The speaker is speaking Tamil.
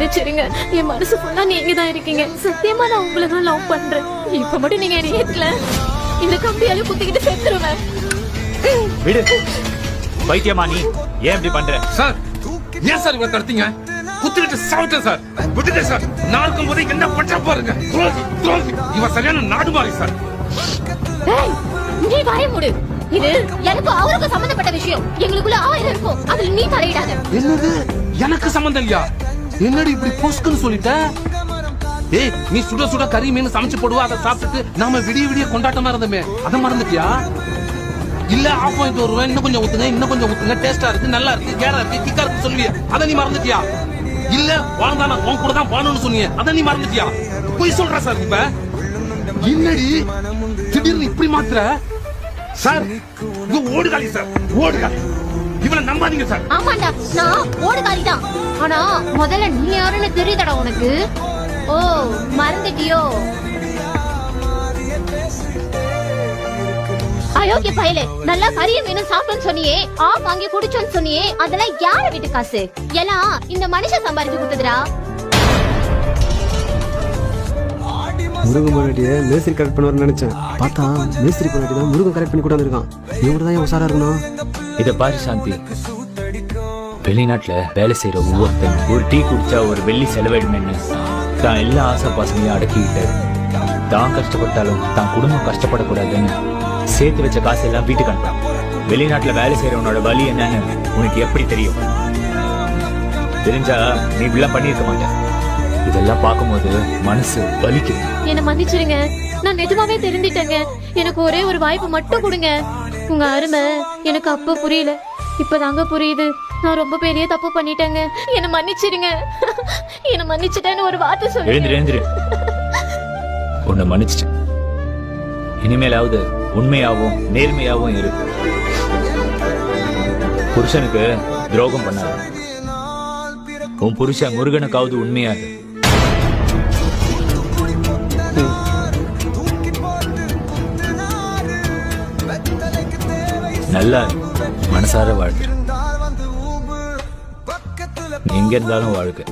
மன்னிச்சிருங்க. என் மனசு ஃபுல்லா நீங்க தான் இருக்கீங்க. சத்தியமா நான் உங்களை தான் லவ் பண்றேன். இப்ப மட்டும் நீங்க என்ன ஏத்துக்கல, இந்த கம்பியால குத்திக்கிட்டு செத்துருவேன். விடு. பைத்தியமா நீ? ஏன் இப்படி பண்ற? சார் ஏன் சார் இவரை தடுத்தீங்க? குத்திட்டு சாப்பிட்டேன் சார். விட்டுட்டேன் சார். நாளுக்கும் போது என்ன பண்ற பாருங்க. இவன் சரியான நாடு மாறி சார். நீ வாய மூடு. இது எனக்கு அவருக்கு சம்பந்தப்பட்ட விஷயம். எங்களுக்குள்ள 1000 இருக்கும். அதுல நீ தலையிடாத. என்னது எனக்கு சம்பந்தம் இல்லையா? என்னடி இப்படி பொஸ்க்குன்னு சொல்லிட்ட? ஏய் நீ சுட சுட கறி மீன் சமைச்சு போடுவா, அதை சாப்பிட்டுட்டு நாம விடிய விடிய கொண்டாட்டமா இருந்தோமே, அதை மறந்துட்டியா? இல்ல ஆஃப் பாயிண்ட் வருவேன், இன்னும் கொஞ்சம் ஊத்துங்க, இன்னும் கொஞ்சம் ஊத்துங்க, டேஸ்டா இருக்கு, நல்லா இருக்கு, கேரா இருக்கு, கிக்கா இருக்கு சொல்லுவியா? அதை நீ மறந்துட்டியா? இல்ல வாழ்ந்தா நான் உன் கூட தான் வாழணும்னு சொன்னீங்க, அதை நீ மறந்துட்டியா? போய் சொல்ற சார். இப்ப என்னடி திடீர்னு இப்படி மாத்துற? சார் இது ஓடுகாலி சார், ஓடுகாலி. இவனை நம்பாதீங்க சார். ஆமாண்டா, நான் ஓடுகாலி தான். ஆனா முதல்ல நீ யாருன்னு தெரியுதடா உனக்கு? ஓ மறந்துட்டியோ? அயோக்கிய பயலே, நல்லா கறிய மீனும் சாப்பிட்டோன்னு சொன்னியே, வாங்கி குடிச்சோன்னு சொன்னியே, அதெல்லாம் யார வீட்டு காசு? எல்லாம் இந்த மனுஷன் சம்பாதிச்சு கொடுத்ததுடா. முருகன் பொண்டாட்டிய மேஸ்திரி கரெக்ட் பண்ணுவார்னு நினைச்சேன். பார்த்தா மேஸ்திரி பொண்டாட்டி தான் முருகன் கரெக்ட் பண்ணி கூட வந்திருக்கான். இவங்க தான் உசாரா இருக்கணும். இத பாரு சாந்தி, வெளிநாட்டுல வேலை செய்யற ஒவ்வொருத்தன் ஒரு டீ குடிச்சா ஒரு வெள்ளி செலவிடுமேன்னு தான் எல்லா ஆசை பாசங்களையும் அடக்கிக்கிட்டு, தான் கஷ்டப்பட்டாலும் தான் குடும்பம் கஷ்டப்படக்கூடாதுன்னு சேர்த்து வச்ச காசு எல்லாம் வீட்டுக்கு அனுப்புறான். வெளிநாட்டுல வேலை செய்யறவனோட வலி என்னன்னு உனக்கு எப்படி தெரியும்? தெரிஞ்சா நீ இப்படிலாம் பண்ணிருக்க மாட்டேன். இதெல்லாம் பார்க்கும்போது மனசு வலிக்குது. என்ன மன்னிச்சிருங்க, நான் நிஜமாவே தெரிஞ்சிட்டேங்க. எனக்கு ஒரே ஒரு வாய்ப்பு மட்டும் கொடுங்க. உங்க அருமை எனக்கு அப்ப புரியல, இப்பதாங்க புரியுது. நான் ரொம்ப பெரிய தப்பு பண்ணிட்டேங்க. என்ன மன்னிச்சிருங்க. என்ன மன்னிச்சிட்டேன்னு ஒரு வார்த்தை சொல்லுங்க. எழுந்திரு. உன்னை மன்னிச்சிட்டேன். இனிமேலாவது உண்மையாவும் நேர்மையாவும் இரு. புருஷனுக்கு துரோகம் பண்ணாது. உன் புருஷன் முருகனுக்காவது உண்மையாது. நல்லா மனசார வாழ்க்கை, எங்க இருந்தாலும் வாழ்க்கை.